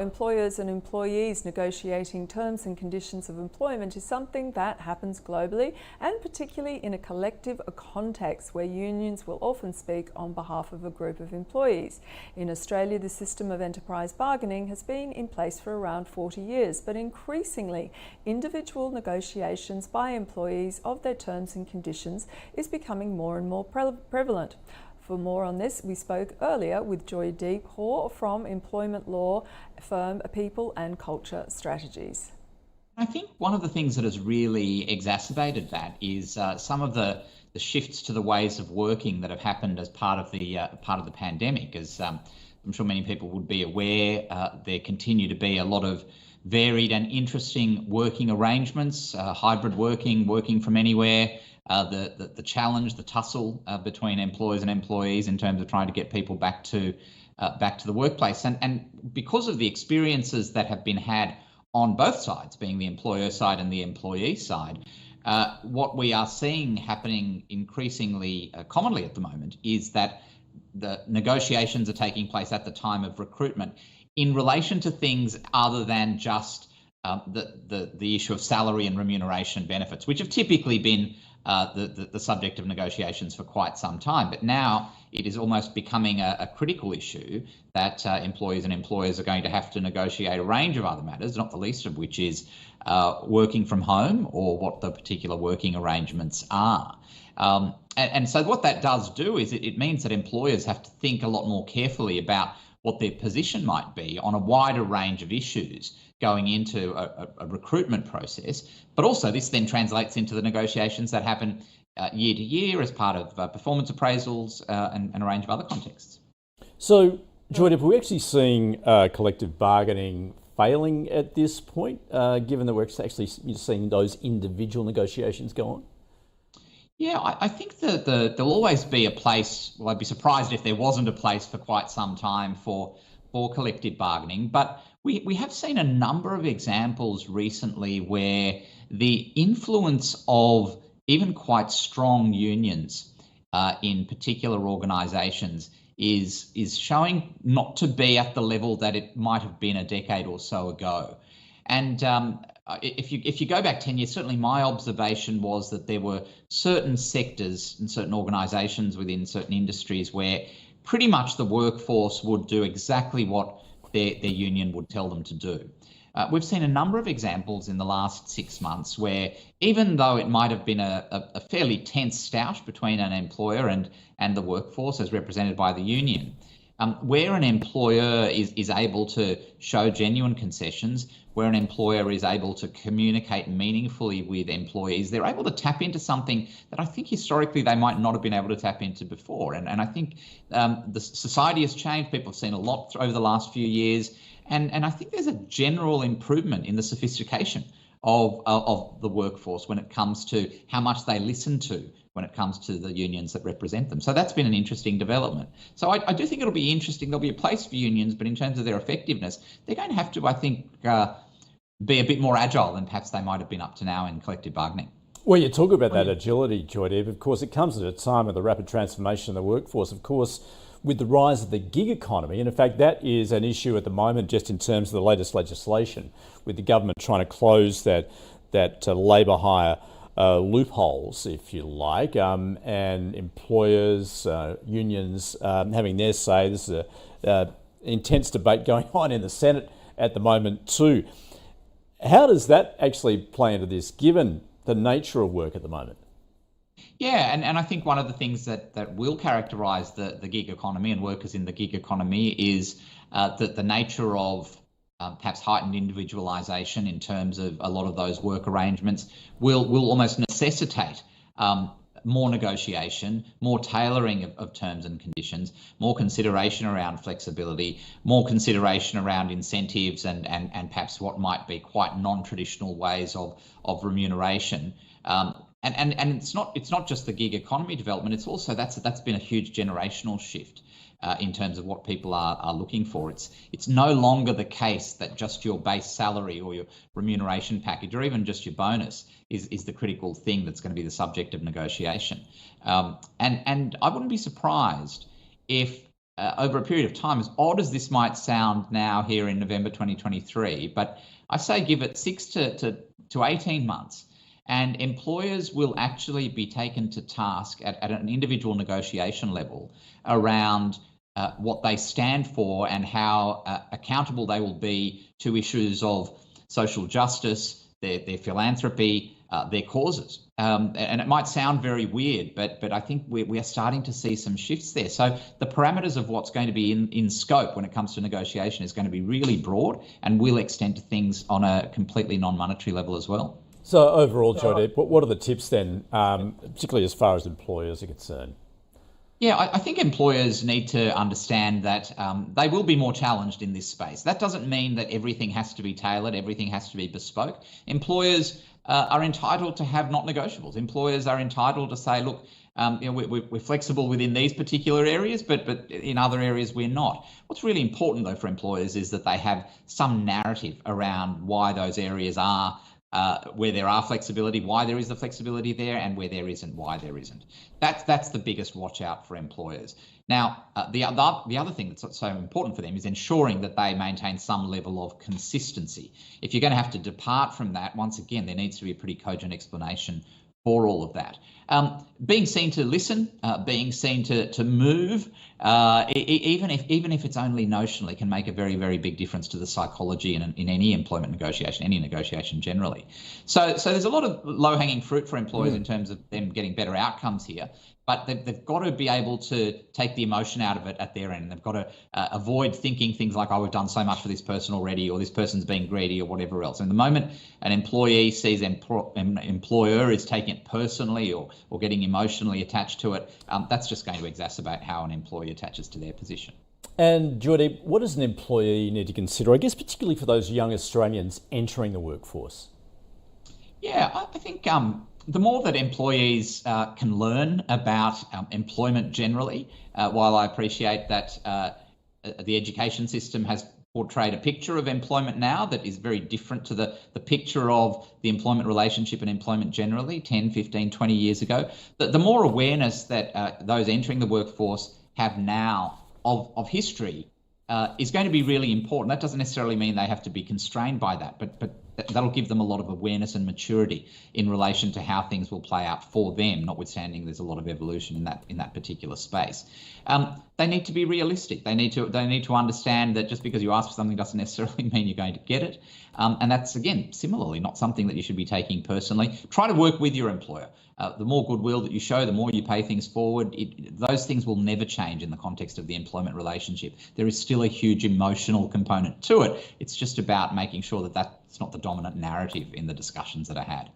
Employers and employees negotiating terms and conditions of employment is something that happens globally, and particularly in a collective context where unions will often speak on behalf of a group of employees. In Australia, the system of enterprise bargaining has been in place for around 40 years, but increasingly, individual negotiations by employees of their terms and conditions is becoming more and more prevalent. For more on this, we spoke earlier with Joydeep Hor from employment law firm People and Culture Strategies. I think one of the things that has really exacerbated that is some of the shifts to the ways of working that have happened as part of the pandemic. As I'm sure many people would be aware, there continue to be a lot of varied and interesting working arrangements, hybrid working from anywhere. The challenge, the tussle between employers and employees in terms of trying to get people back to the workplace, and because of the experiences that have been had on both sides, being the employer side and the employee side, what we are seeing happening increasingly commonly at the moment is that the negotiations are taking place at the time of recruitment in relation to things other than just the issue of salary and remuneration benefits, which have typically been the subject of negotiations for quite some time. But now it is almost becoming a critical issue that employees and employers are going to have to negotiate a range of other matters, not the least of which is working from home or what the particular working arrangements are. And so what that does do is it means that employers have to think a lot more carefully about what their position might be on a wider range of issues going into a recruitment process. But also this then translates into the negotiations that happen year to year as part of performance appraisals and a range of other contexts. So, Joydeep, are we actually seeing collective bargaining failing at this point, given that we're actually seeing those individual negotiations go on? Yeah, I think that there'll always be a place. Well, I'd be surprised if there wasn't a place for quite some time for collective bargaining. But we have seen a number of examples recently where the influence of even quite strong unions in particular organisations is showing not to be at the level that it might have been a decade or so ago. And if you go back 10 years, certainly my observation was that there were certain sectors and certain organisations within certain industries where pretty much the workforce would do exactly what their union would tell them to do. We've seen a number of examples in the last 6 months where, even though it might have been a fairly tense stoush between an employer and the workforce as represented by the union, where an employer is able to show genuine concessions, where an employer is able to communicate meaningfully with employees, they're able to tap into something that I think historically they might not have been able to tap into before. And I think the society has changed. People have seen a lot over the last few years. And I think there's a general improvement in the sophistication of the workforce when it comes to how much they listen to when it comes to the unions that represent them. So that's been an interesting development. So I do think it'll be interesting. There'll be a place for unions, but in terms of their effectiveness, they're going to have to, I think, be a bit more agile than perhaps they might have been up to now in collective bargaining. Well, you talk about that agility, Joydeep. Of course, it comes at a time of the rapid transformation of the workforce, of course, with the rise of the gig economy. And in fact, that is an issue at the moment just in terms of the latest legislation, with the government trying to close that labour hire loopholes, if you like, and employers, unions having their say. This is an intense debate going on in the Senate at the moment too. How does that actually play into this, given the nature of work at the moment? Yeah, and I think one of the things that will characterise the gig economy and workers in the gig economy is that the nature of perhaps heightened individualisation in terms of a lot of those work arrangements will almost necessitate more negotiation, more tailoring of terms and conditions, more consideration around flexibility, more consideration around incentives and perhaps what might be quite non-traditional ways of remuneration. And it's not just the gig economy development, it's also that's been a huge generational shift in terms of what people are looking for. It's no longer the case that just your base salary or your remuneration package or even just your bonus is the critical thing that's going to be the subject of negotiation. And I wouldn't be surprised if over a period of time, as odd as this might sound now here in November 2023, but I say give it 6 to 18 months, and employers will actually be taken to task at an individual negotiation level around what they stand for and how accountable they will be to issues of social justice, their philanthropy, their causes. And it might sound very weird, but I think we are starting to see some shifts there. So the parameters of what's going to be in scope when it comes to negotiation is going to be really broad and will extend to things on a completely non-monetary level as well. So overall, Joydeep, what are the tips then, particularly as far as employers are concerned? Yeah, I think employers need to understand that they will be more challenged in this space. That doesn't mean that everything has to be tailored, everything has to be bespoke. Employers are entitled to have not negotiables. Employers are entitled to say, look, we're flexible within these particular areas, but in other areas we're not. What's really important though for employers is that they have some narrative around why those areas are where there are flexibility, why there is the flexibility there, and where there isn't, why there isn't. That's the biggest watch out for employers. Now, the other thing that's so important for them is ensuring that they maintain some level of consistency. If you're going to have to depart from that, once again, there needs to be a pretty cogent explanation for all of that. Being seen to listen, being seen to move, even if it's only notionally, can make a very, very big difference to the psychology in any employment negotiation, any negotiation generally. So there's a lot of low-hanging fruit for employers in terms of them getting better outcomes here, but they've got to be able to take the emotion out of it at their end. They've got to avoid thinking things like, oh, we've done so much for this person already, or this person's being greedy, or whatever else. And the moment an employee sees an employer is taking it personally or getting emotionally attached to it, that's just going to exacerbate how an employee attaches to their position. And Joydeep, what does an employee need to consider, I guess, particularly for those young Australians entering the workforce? Yeah, I think the more that employees can learn about employment generally, while I appreciate that the education system has portrayed a picture of employment now that is very different to the picture of the employment relationship and employment generally 10, 15, 20 years ago, the more awareness that those entering the workforce have now of history is going to be really important. That doesn't necessarily mean they have to be constrained by that, but that'll give them a lot of awareness and maturity in relation to how things will play out for them, notwithstanding there's a lot of evolution in that particular space. They need to be realistic. They need to understand that just because you ask for something doesn't necessarily mean you're going to get it. And that's, again, similarly not something that you should be taking personally. Try to work with your employer. The more goodwill that you show, the more you pay things forward. Those things will never change in the context of the employment relationship. There is still a huge emotional component to it. It's just about making sure that that's not the dominant narrative in the discussions that are had.